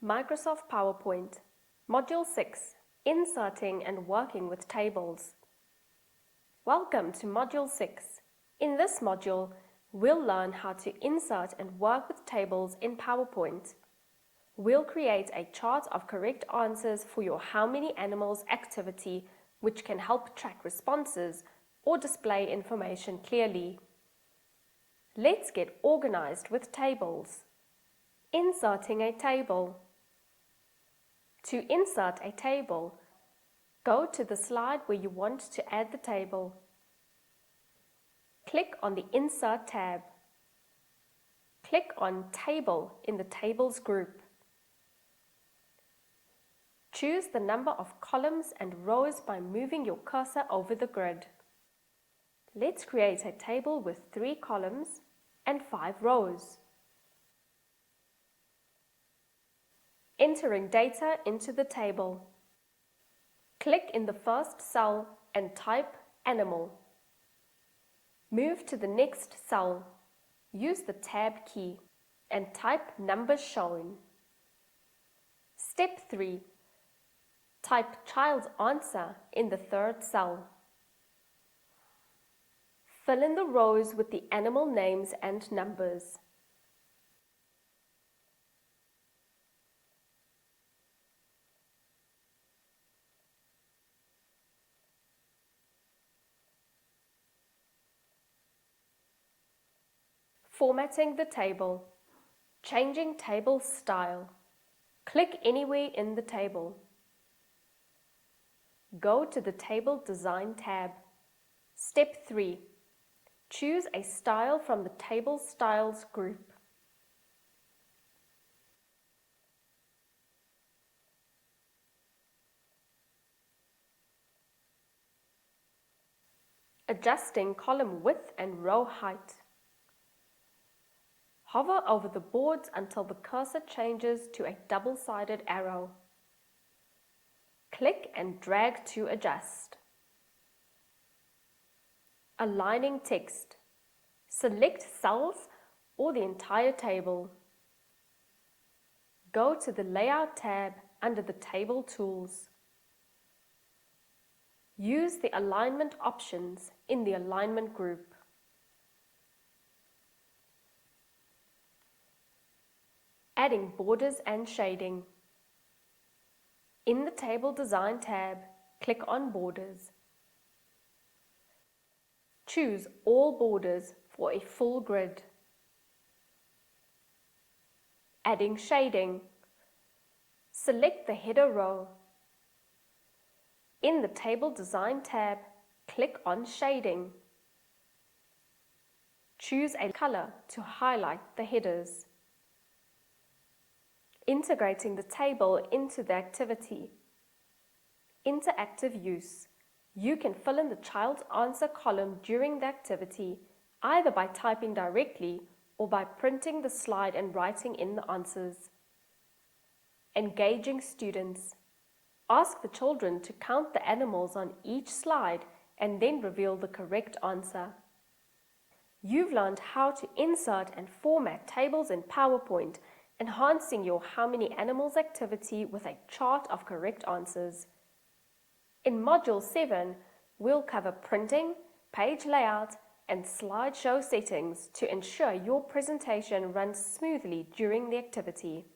Microsoft PowerPoint, Module 6, Inserting and Working with Tables. Welcome to Module 6. In this module, we'll learn how to insert and work with tables in PowerPoint. We'll create a chart of correct answers for your How Many Animals activity, which can help track responses or display information clearly. Let's get organized with tables. Inserting a table. To insert a table, go to the slide where you want to add the table. Click on the Insert tab. Click on Table in the Tables group. Choose the number of columns and rows by moving your cursor over the grid. Let's create a table with 3 columns and 5 rows. Entering data into the table. Click in the first cell and type Animal. Move to the next cell. Use the Tab key and type Numbers Shown. Step 3. Type Child's answer in the third cell. Fill in the rows with the animal names and numbers. Formatting the table. Changing table style. Click anywhere in the table. Go to the Table Design tab. Step 3. Choose a style from the Table Styles group. Adjusting column width and row height. Hover over the boards until the cursor changes to a double-sided arrow. Click and drag to adjust. Aligning text. Select cells or the entire table. Go to the Layout tab under the Table Tools. Use the alignment options in the Alignment group. Adding borders and shading. In the Table Design tab, click on Borders. Choose all borders for a full grid. Adding shading. Select the header row. In the Table Design tab, click on Shading. Choose a color to highlight the headers. Integrating the table into the activity. Interactive use. You can fill in the child's answer column during the activity, either by typing directly or by printing the slide and writing in the answers. Engaging students. Ask the children to count the animals on each slide and then reveal the correct answer. You've learned how to insert and format tables in PowerPoint, enhancing your How Many Animals activity with a chart of correct answers. In Module 7, we'll cover printing, page layout, and slideshow settings to ensure your presentation runs smoothly during the activity.